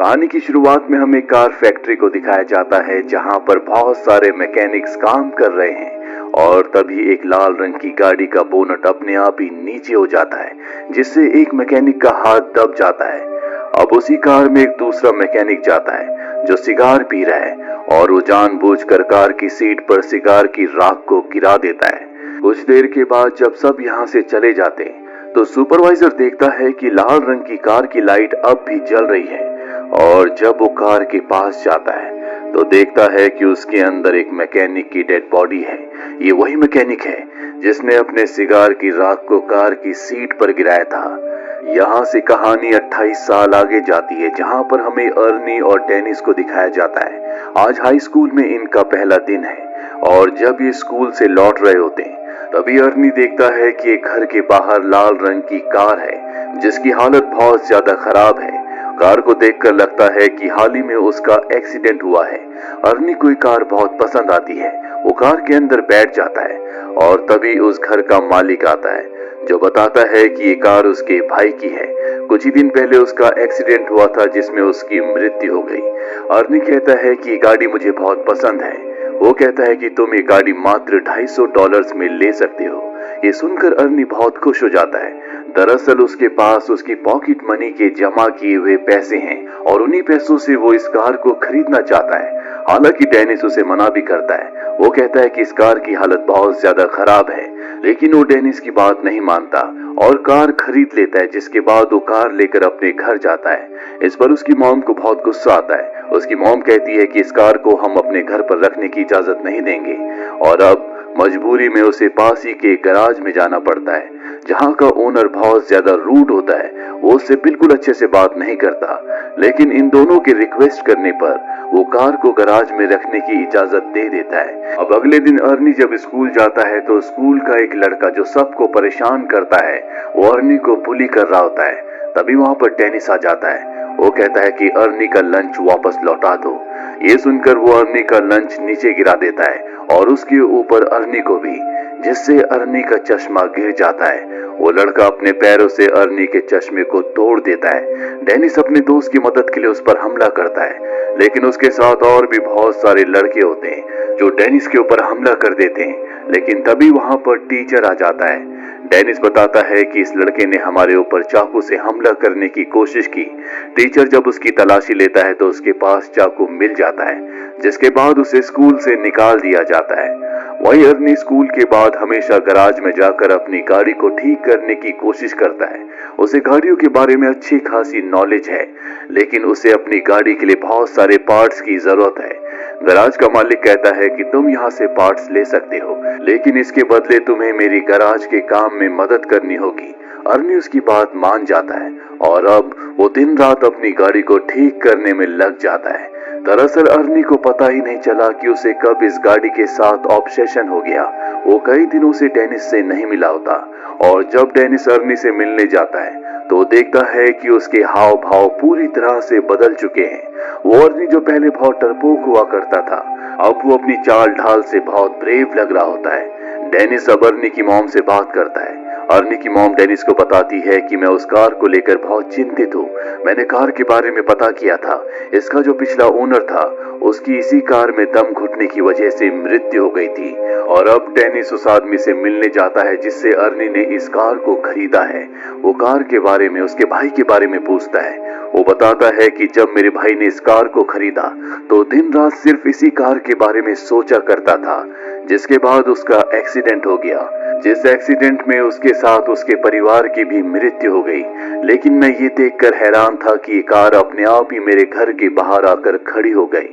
कहानी की शुरुआत में हमें कार फैक्ट्री को दिखाया जाता है जहां पर बहुत सारे मैकेनिक्स काम कर रहे हैं और तभी एक लाल रंग की गाड़ी का बोनट अपने आप ही नीचे हो जाता है जिससे एक मैकेनिक का हाथ दब जाता है। अब उसी कार में एक दूसरा मैकेनिक जाता है जो सिगार पी रहा है और वो जानबूझकर कार की सीट पर सिगार की राख को गिरा देता है। कुछ देर के बाद जब सब यहाँ से चले जाते हैं तो सुपरवाइजर देखता है कि लाल रंग की कार की लाइट अब भी जल रही है और जब वो कार के पास जाता है तो देखता है कि उसके अंदर एक मैकेनिक की डेड बॉडी है। ये वही मैकेनिक है जिसने अपने सिगार की राख को कार की सीट पर गिराया था। यहाँ से कहानी 28 साल आगे जाती है जहाँ पर हमें अर्नी और डेनिस को दिखाया जाता है। आज हाई स्कूल में इनका पहला दिन है और जब ये स्कूल से लौट रहे होते हैं तभी अर्नी देखता है कि एक घर के बाहर लाल रंग की कार है जिसकी हालत बहुत ज्यादा खराब है। कार को देखकर लगता है कि हाल ही में उसका एक्सीडेंट हुआ है। अर्नी को ये कार बहुत पसंद आती है। वो कार के अंदर बैठ जाता है और तभी उस घर का मालिक आता है जो बताता है कि ये कार उसके भाई की है। कुछ ही दिन पहले उसका एक्सीडेंट हुआ था जिसमें उसकी मृत्यु हो गई। अर्नी कहता है कि ये गाड़ी मुझे बहुत पसंद है। वो कहता है कि तुम ये गाड़ी मात्र $250 में ले सकते हो। ये सुनकर अर्नी बहुत खुश हो जाता है। दरअसल उसके पास उसकी पॉकेट मनी के जमा किए हुए पैसे हैं और उन्हीं पैसों से वो इस कार को खरीदना चाहता है। हालांकि डेनिस उसे मना भी करता है। वो कहता है कि इस कार की हालत बहुत ज्यादा खराब है, लेकिन वो डेनिस की बात नहीं मानता और कार खरीद लेता है। जिसके बाद वो कार लेकर अपने घर जाता है। इस पर उसकी मॉम को बहुत गुस्सा आता है। उसकी मॉम कहती है कि इस कार को हम अपने घर पर रखने की इजाजत नहीं देंगे और अब मजबूरी में उसे पास ही के गैराज में जाना पड़ता है जहां का ओनर बहुत ज्यादा रूड होता है। वो उससे बिल्कुल अच्छे से बात नहीं करता, लेकिन इन दोनों के रिक्वेस्ट करने पर वो कार को गैराज में रखने की इजाजत दे देता है। अब अगले दिन अर्नी जब स्कूल जाता है तो स्कूल का एक लड़का जो सबको परेशान करता है वो अर्नी को बुली कर रहा होता है। तभी वहां पर डेनिस आ जाता है। वो कहता है कि अर्नी का लंच वापस लौटा दो। ये सुनकर वो अर्नी का लंच नीचे गिरा देता है और उसके ऊपर अर्नी को भी, जिससे अर्नी का चश्मा गिर जाता है। वो लड़का अपने पैरों से अर्नी के चश्मे को तोड़ देता है। डेनिस अपने दोस्त की मदद के लिए उस पर हमला करता है, लेकिन उसके साथ और भी बहुत सारे लड़के होते हैं जो डेनिस के ऊपर हमला कर देते हैं। लेकिन तभी वहां पर टीचर आ जाता है। डेनिस बताता है कि इस लड़के ने हमारे ऊपर चाकू से हमला करने की कोशिश की। टीचर जब उसकी तलाशी लेता है तो उसके पास चाकू मिल जाता है, जिसके बाद उसे स्कूल से निकाल दिया जाता है। वही अर्नी स्कूल के बाद हमेशा गैराज में जाकर अपनी गाड़ी को ठीक करने की कोशिश करता है। उसे गाड़ियों के बारे में अच्छी खासी नॉलेज है, लेकिन उसे अपनी गाड़ी के लिए बहुत सारे पार्ट्स की जरूरत है। गैराज का मालिक कहता है कि तुम यहाँ से पार्ट्स ले सकते हो, लेकिन इसके बदले तुम्हें मेरी गैराज के काम में मदद करनी होगी। अर्नी उसकी बात मान जाता है और अब वो दिन रात अपनी गाड़ी को ठीक करने में लग जाता है। दरअसल अर्नी को पता ही नहीं चला कि उसे कब इस गाड़ी के साथ ऑब्सेशन हो गया। वो कई दिनों से डेनिस से नहीं मिला होता और जब डेनिस अर्नी से मिलने जाता है तो देखता है कि उसके हाव भाव पूरी तरह से बदल चुके हैं। वो अर्नी जो पहले बहुत डरपोक हुआ करता था, अब वो अपनी चाल ढाल से बहुत ब्रेव लग रहा होता है। डेनिस अब अर्नी की मॉम से बात करता है। अर्नी की मॉम डेनिस को बताती है कि मैं उस कार को लेकर बहुत चिंतित हूँ। मैंने कार के बारे में पता किया था। इसका जो पिछला ओनर था उसकी इसी कार में दम घुटने की वजह से मृत्यु हो गई थी और अब डेनिस उस आदमी से मिलने जाता है जिससे अर्नी ने इस कार को खरीदा है। वो कार के बारे में उसके भाई के बारे में पूछता है। वो बताता है कि जब मेरे भाई ने इस कार को खरीदा तो दिन रात सिर्फ इसी कार के बारे में सोचा करता था, जिसके बाद उसका एक्सीडेंट हो गया। जिस एक्सीडेंट में उसके साथ उसके परिवार की भी मृत्यु हो गई। लेकिन मैं ये देखकर हैरान था कि ये कार अपने आप ही मेरे घर के बाहर आकर खड़ी हो गई।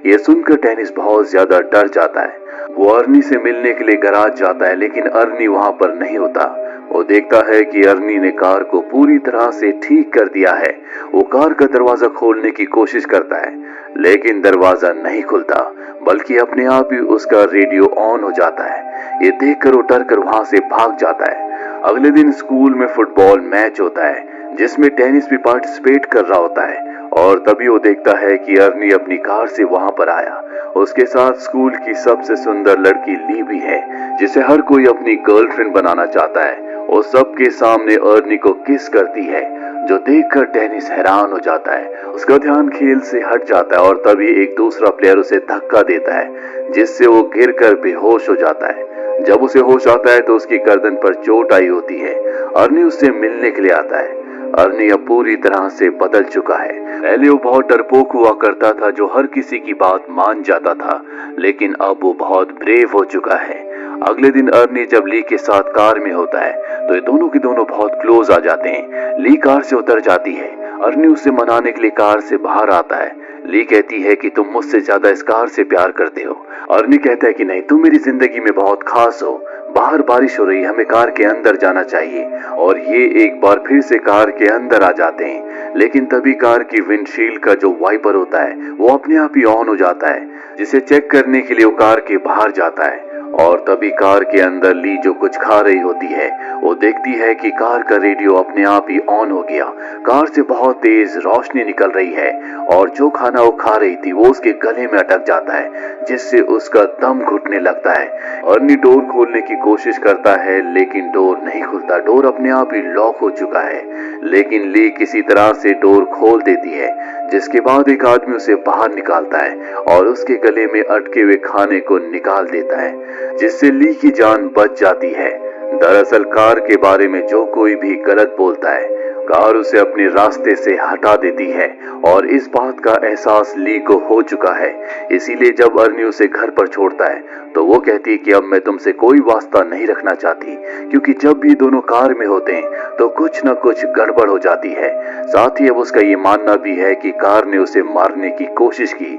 ये सुनकर डेनिस बहुत ज्यादा डर जाता है। वो अर्नी से मिलने के लिए गैराज जाता है, लेकिन अर्नी वहां पर नहीं होता। वो देखता है कि अर्नी ने कार को पूरी तरह से ठीक कर दिया है। वो कार का दरवाजा खोलने की कोशिश करता है, लेकिन दरवाजा नहीं खुलता, बल्कि अपने आप ही उसका रेडियो ऑन हो जाता है। ये देखकर वो डर कर वहां से भाग जाता है। अगले दिन स्कूल में फुटबॉल मैच होता है जिसमें डेनिस भी पार्टिसिपेट कर रहा होता है और तभी वो देखता है कि अर्नी अपनी कार से वहां पर आया। उसके साथ स्कूल की सबसे सुंदर लड़की ली भी है, जिसे हर कोई अपनी गर्लफ्रेंड बनाना चाहता है। वो सबके सामने अर्नी को किस करती है। जो देखकर डेनिस हैरान हो जाता है। उसका ध्यान खेल से हट जाता है और तभी एक दूसरा प्लेयर उसे धक्का देता है, जिससे वो गिरकर बेहोश हो जाता है। जब उसे होश आता है तो उसकी गर्दन पर चोट आई होती है। अर्नी उससे मिलने के लिए आता है। अर्नी अब पूरी तरह से बदल चुका है। पहले वो बहुत डरपोक हुआ करता था, जो हर किसी की बात मान जाता था, लेकिन अब वो बहुत ब्रेव हो चुका है। अगले दिन अर्नी जब ली के साथ कार में होता है तो ये दोनों के दोनों बहुत क्लोज आ जाते हैं। ली कार से उतर जाती है। अर्नी उसे मनाने के लिए कार से बाहर आता है। ली कहती है कि तुम मुझसे ज्यादा इस कार से प्यार करते हो। अर्नी कहता है कि नहीं, तुम मेरी जिंदगी में बहुत खास हो। बाहर बारिश हो रही है, हमें कार के अंदर जाना चाहिए। और ये एक बार फिर से कार के अंदर आ जाते हैं, लेकिन तभी कार की विंडशील्ड का जो वाइपर होता है वो अपने आप ही ऑन हो जाता है, जिसे चेक करने के लिए वो कार के बाहर जाता है। और तभी कार के अंदर ली जो कुछ खा रही होती है, वो देखती है कि कार का रेडियो अपने आप ही ऑन हो गया। कार से बहुत तेज रोशनी निकल रही है और जो खाना वो खा रही थी वो उसके गले में अटक जाता है, जिससे उसका दम घुटने लगता है। अर्नी डोर खोलने की कोशिश करता है, लेकिन डोर नहीं खुलता। डोर अपने आप ही लॉक हो चुका है, लेकिन ली किसी तरह से डोर खोल देती है, जिसके बाद एक आदमी उसे बाहर निकालता है और उसके गले में अटके हुए खाने को निकाल देता है, जिससे ली की जान बच जाती है। दरअसल कार के बारे में जो कोई भी गलत बोलता है, कार उसे अपने रास्ते से हटा देती है और इस बात का एहसास ली को हो चुका है। इसीलिए जब अर्नी उसे घर पर छोड़ता है तो वो कहती है कि अब मैं तुमसे कोई वास्ता नहीं रखना चाहती, क्योंकि जब भी दोनों कार में होते हैं तो कुछ न कुछ गड़बड़ हो जाती है। साथ ही अब उसका ये मानना भी है कि कार ने उसे मारने की कोशिश की,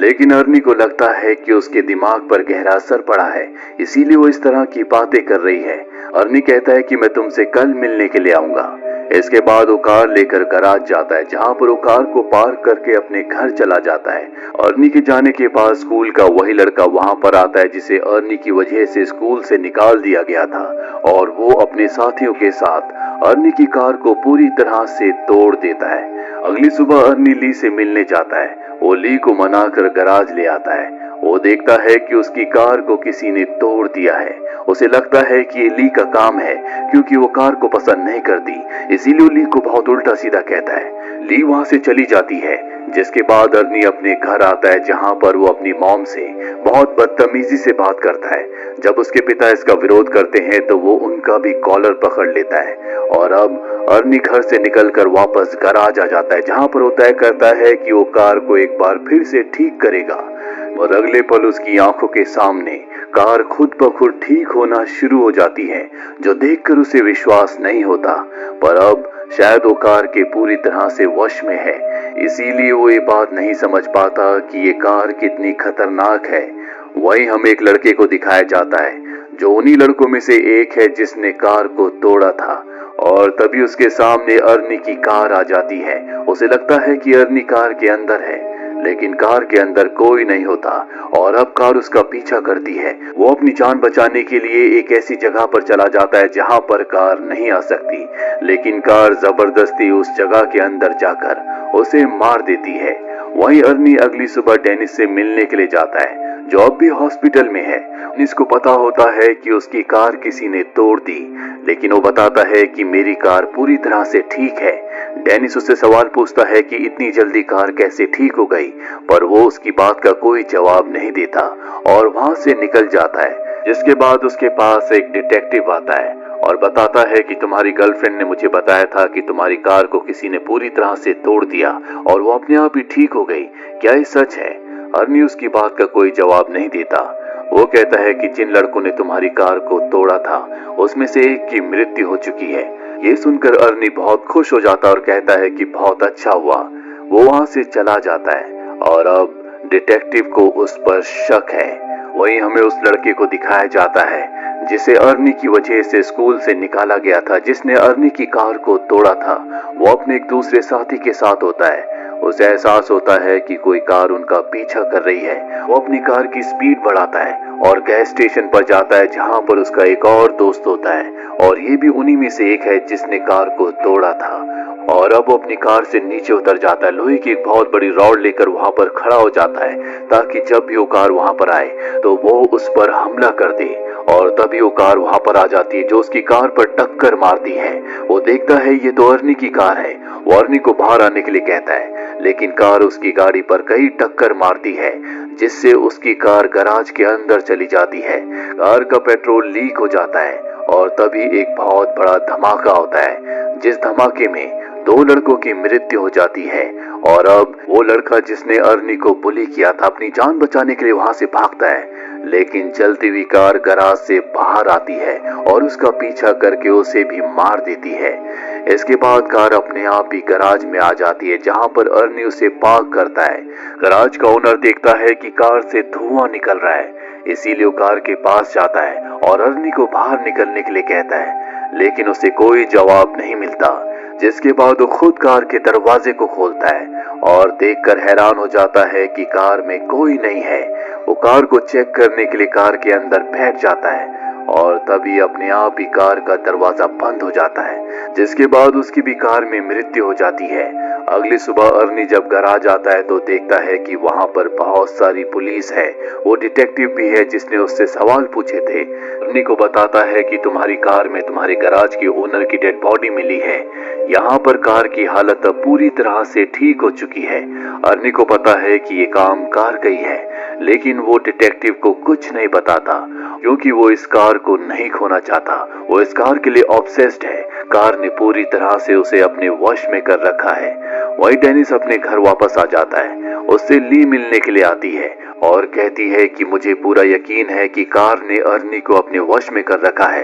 लेकिन अर्नी को लगता है कि उसके दिमाग पर गहरा असर पड़ा है, इसीलिए वो इस तरह की बातें कर रही है। अर्नी कहता है कि मैं तुमसे कल मिलने के लिए आऊंगा। इसके बाद वो कार लेकर गैराज जाता है, जहां पर वो कार को पार्क करके अपने घर चला जाता है। अर्नी के जाने के बाद स्कूल का वही लड़का वहां पर आता है, जिसे अर्नी की वजह से स्कूल से निकाल दिया गया था, और वो अपने साथियों के साथ अर्नी की कार को पूरी तरह से तोड़ देता है। अगली सुबह अर्नी ली से मिलने जाता है। वो ली को मनाकर गैराज ले आता है। वो देखता है कि उसकी कार को किसी ने तोड़ दिया है। उसे लगता है कि ये ली का काम है, क्योंकि वो कार को पसंद नहीं करती, इसीलिए ली को बहुत उल्टा सीधा कहता है। ली वहां से चली जाती है, जिसके बाद अर्नी अपने घर आता है, जहां पर वो अपनी मॉम से बहुत बदतमीजी से बात करता है। जब उसके पिता इसका विरोध करते हैं तो वो उनका भी कॉलर पकड़ लेता है। और अब अर्नी घर से निकलकर वापस गैराज आ जाता है, जहां पर वो तय करता है कि वो कार को एक बार फिर से ठीक करेगा। और अगले पल उसकी आंखों के सामने कार खुद ब खुद ठीक होना शुरू हो जाती है, जो देखकर उसे विश्वास नहीं होता। पर अब शायद वो कार के पूरी तरह से वश में है, इसीलिए वो ये बात नहीं समझ पाता कि ये कार कितनी खतरनाक है। वहीं हमें एक लड़के को दिखाया जाता है, जो उन्हीं लड़कों में से एक है जिसने कार को तोड़ा था। और तभी उसके सामने अर्नी की कार आ जाती है। उसे लगता है कि अर्नी कार के अंदर है, लेकिन कार के अंदर कोई नहीं होता और अब कार उसका पीछा करती है। वो अपनी जान बचाने के लिए एक ऐसी जगह पर चला जाता है जहां पर कार नहीं आ सकती, लेकिन कार जबरदस्ती उस जगह के अंदर जाकर उसे मार देती है। वहीं अर्नी अगली सुबह डेनिस से मिलने के लिए जाता है, जो अब भी हॉस्पिटल में है। डेनिस को पता होता है कि उसकी कार किसी ने तोड़ दी, लेकिन वो बताता है कि मेरी कार पूरी तरह से ठीक है। डेनिस उससे सवाल पूछता है कि इतनी जल्दी कार कैसे ठीक हो गई, पर वो उसकी बात का कोई जवाब नहीं देता और वहां से निकल जाता है। जिसके बाद उसके पास एक डिटेक्टिव आता है और बताता है कि तुम्हारी गर्लफ्रेंड ने मुझे बताया था कि तुम्हारी कार को किसी ने पूरी तरह से तोड़ दिया और वो अपने आप ही ठीक हो गई। क्या ये सच है? अर्नी उसकी बात का कोई जवाब नहीं देता। वो कहता है कि जिन लड़कों ने तुम्हारी कार को तोड़ा था उसमें से एक की मृत्यु हो चुकी है। ये सुनकर अर्नी बहुत खुश हो जाता और कहता है कि बहुत अच्छा हुआ। वो वहां से चला जाता है और अब डिटेक्टिव को उस पर शक है। वहीं हमें उस लड़के को दिखाया जाता है जिसे अर्नी की वजह से स्कूल से निकाला गया था, जिसने अर्नी की कार को तोड़ा था। वो अपने एक दूसरे साथी के साथ होता है। उसे एहसास होता है कि कोई कार उनका पीछा कर रही है। वो अपनी कार की स्पीड बढ़ाता है और गैस स्टेशन पर जाता है, जहां पर उसका एक और दोस्त होता है और ये भी उन्हीं में से एक है जिसने कार को तोड़ा था। और अब वो अपनी कार से नीचे उतर जाता है, लोहे की एक बहुत बड़ी रॉड लेकर वहां पर खड़ा हो जाता है, ताकि जब भी वो कार वहां पर आए तो वो उस पर हमला कर दे। और तभी वो कार वहां पर आ जाती है जो उसकी कार पर टक्कर मारती है। वो देखता है ये तो अर्नी की कार है। वो अर्नी को बाहर आने के लिए कहता है, लेकिन कार उसकी गाड़ी पर कई टक्कर मारती है जिससे उसकी कार गैराज के अंदर चली जाती है। कार का पेट्रोल लीक हो जाता है और तभी एक बहुत बड़ा धमाका होता है, जिस धमाके में 2 लड़कों की मृत्यु हो जाती है। और अब वो लड़का जिसने अर्नी को बुली किया था अपनी जान बचाने के लिए वहां से भागता है, लेकिन चलती हुई कार गैराज से बाहर आती है और उसका पीछा करके उसे भी मार देती है। इसके बाद कार अपने आप ही गैराज में आ जाती है जहां पर अर्नी उसे पार्क करता है। गैराज का ओनर देखता है कि कार से धुआं निकल रहा है, इसीलिए वो कार के पास जाता है और अर्नी को बाहर निकलने के लिए कहता है, लेकिन उसे कोई जवाब नहीं मिलता। जिसके बाद वो खुद कार के दरवाजे को खोलता है और देखकर हैरान हो जाता है कि कार में कोई नहीं है। वो कार को चेक करने के लिए कार के अंदर बैठ जाता है और तभी अपने आप ही कार का दरवाजा बंद हो जाता है, जिसके बाद उसकी भी कार में मृत्यु हो जाती है। अगली सुबह अर्नी जब गैराज आता है तो देखता है कि वहां पर बहुत सारी पुलिस है। वो डिटेक्टिव भी है जिसने उससे सवाल पूछे थे। अर्नी को बताता है कि तुम्हारी कार में तुम्हारे गैराज के ओनर की डेड बॉडी मिली है। यहाँ पर कार की हालत अब पूरी तरह से ठीक हो चुकी है। अर्नी को पता है कि ये काम कार का ही है, लेकिन वो डिटेक्टिव को कुछ नहीं बताता क्योंकि वो इस कार को नहीं खोना चाहता। वो इस कार के लिए ऑब्सेस्ड है। कार ने पूरी तरह से उसे अपने वश में कर रखा है। वही डेनिस अपने घर वापस आ जाता है। उससे ली मिलने के लिए आती है और कहती है कि मुझे पूरा यकीन है कि कार ने अर्नी को अपने वश में कर रखा है।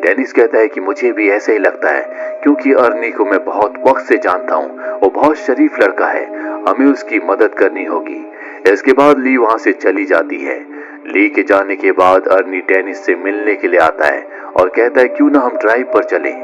डेनिस कहता है कि मुझे भी ऐसे ही लगता है क्योंकि अर्नी को मैं बहुत वक्त से जानता हूँ। वो बहुत शरीफ लड़का है, हमें उसकी मदद करनी होगी। इसके बाद ली वहां से चली जाती है। ली के जाने के बाद अर्नी डेनिस से मिलने के लिए आता है और कहता है क्यों ना हम ड्राइव पर चलें।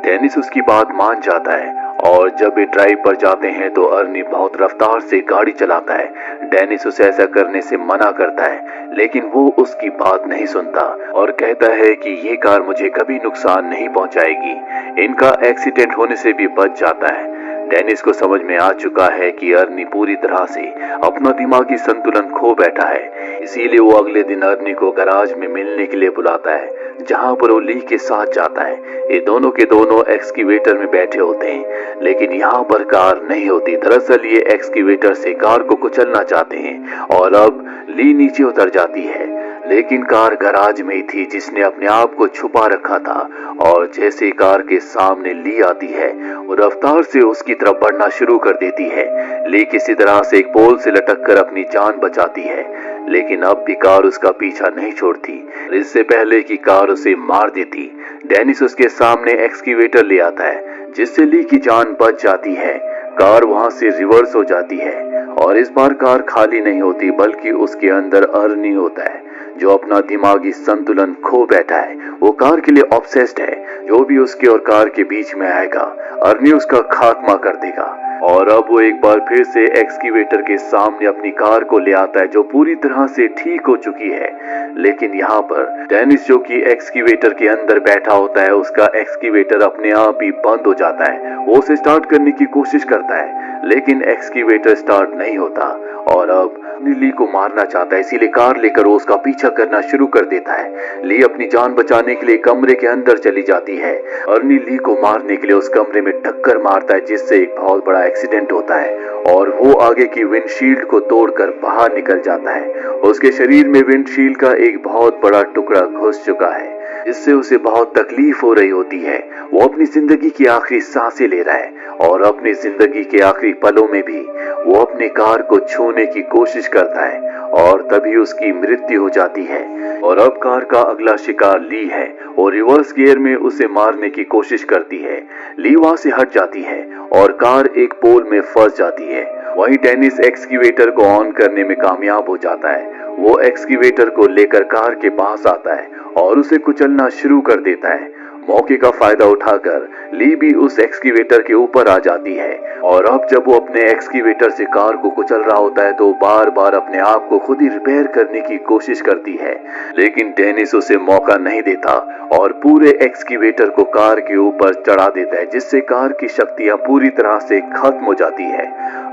डेनिस उसकी बात मान जाता है और जब वे ड्राइव पर जाते हैं तो अर्नी बहुत रफ्तार से गाड़ी चलाता है। डेनिस उसे ऐसा करने से मना करता है, लेकिन वो उसकी बात नहीं सुनता और कहता है कि ये कार मुझे कभी नुकसान नहीं पहुंचाएगी। इनका एक्सीडेंट होने से भी बच जाता है। डेनिस को समझ में आ चुका है कि अर्नी पूरी तरह से अपना दिमागी संतुलन खो बैठा है, इसीलिए वो अगले दिन अर्नी को गैराज में मिलने के लिए बुलाता है जहां पर वो ली के साथ जाता है। ये दोनों के दोनों एक्सकेवेटर में बैठे होते हैं, लेकिन यहाँ पर कार नहीं होती। दरअसल ये एक्सकेवेटर से कार को कुचलना चाहते हैं और अब ली नीचे उतर जाती है, लेकिन कार गैराज में ही थी जिसने अपने आप को छुपा रखा था। और जैसे कार के सामने ली आती है वो रफ्तार से उसकी तरफ बढ़ना शुरू कर देती है। ली किसी तरह से एक पोल से लटक कर अपनी जान बचाती है, लेकिन अब भी कार उसका पीछा नहीं छोड़ती। इससे पहले कि कार उसे मार देती, डेनिस उसके सामने एक्सकेवेटर ले आता है जिससे ली की जान बच जाती है। कार वहां से रिवर्स हो जाती है और इस बार कार खाली नहीं होती बल्कि उसके अंदर अर्नी होता है जो अपना दिमागी संतुलन खो बैठा है। वो कार के लिए ऑब्सेस्ड है। जो भी उसके और कार के बीच में आएगा अर्नी उसका खात्मा कर देगा। और अब वो एक बार फिर से एक्सकेवेटर के सामने अपनी कार को ले आता है जो पूरी तरह से ठीक हो चुकी है। लेकिन यहाँ पर डेनिस जो कि एक्सकेवेटर के अंदर बैठा होता है, उसका एक्सकेवेटर अपने आप ही बंद हो जाता है। वो उसे स्टार्ट करने की कोशिश करता है, लेकिन एक्सकेवेटर स्टार्ट नहीं होता और अब ली को मारना चाहता है, इसीलिए कार लेकर वो उसका पीछा करना शुरू कर देता है। ली अपनी जान बचाने के लिए कमरे के अंदर चली जाती है। अर्नी ली को मारने के लिए उस कमरे में टक्कर मारता है जिससे एक बहुत बड़ा एक्सीडेंट होता है और वो आगे की विंडशील्ड को तोड़कर बाहर निकल जाता है। उसके शरीर में विंडशील्ड का एक बहुत बड़ा टुकड़ा घुस चुका है जिससे उसे बहुत तकलीफ हो रही होती है। वो अपनी जिंदगी की आखिरी सांसें ले रहा है और अपनी जिंदगी के आखिरी पलों में भी वो अपनी कार को छूने की कोशिश करता है और तभी उसकी मृत्यु हो जाती है। और अब कार का अगला शिकार ली है। वो रिवर्स गियर में उसे मारने की कोशिश करती है। ली वहां से हट जाती है और कार एक पोल में फंस जाती है। वहीं डेनिस एक्सकेवेटर को ऑन करने में कामयाब हो जाता है। वो एक्सकेवेटर को लेकर कार के पास आता है और उसे कुचलना शुरू कर देता है। मौके का फायदा उठाकर ली भी उस एक्सकेवेटर के ऊपर आ जाती है और अब जब वो अपने एक्सकेवेटर से कार को कुचल रहा होता है तो बार बार अपने आप को खुद ही रिपेयर करने की कोशिश करती है, लेकिन डेनिस उसे मौका नहीं देता और पूरे एक्सकेवेटर को कार के ऊपर चढ़ा देता है जिससे कार की शक्तियां पूरी तरह से खत्म हो जाती है।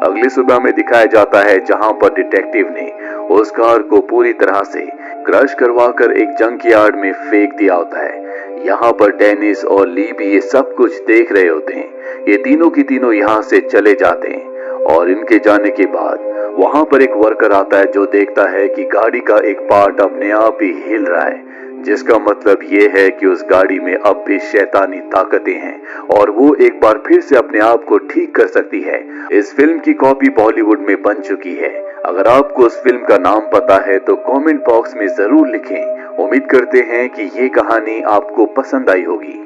अगली सुबह में दिखाया जाता है जहां पर डिटेक्टिव ने उस कार को पूरी तरह से क्रश करवाकर एक जंकयार्ड में फेंक दिया होता है। यहाँ पर डेनिस और ली भी ये सब कुछ देख रहे होते हैं। ये तीनों की तीनों यहाँ से चले जाते हैं और इनके जाने के बाद वहाँ पर एक वर्कर आता है जो देखता है कि गाड़ी का एक पार्ट अपने आप ही हिल रहा है, जिसका मतलब ये है कि उस गाड़ी में अब भी शैतानी ताकतें हैं और वो एक बार फिर से अपने आप को ठीक कर सकती है। इस फिल्म की कॉपी बॉलीवुड में बन चुकी है। अगर आपको उस फिल्म का नाम पता है तो कमेंट बॉक्स में जरूर लिखें। उम्मीद करते हैं कि ये कहानी आपको पसंद आई होगी।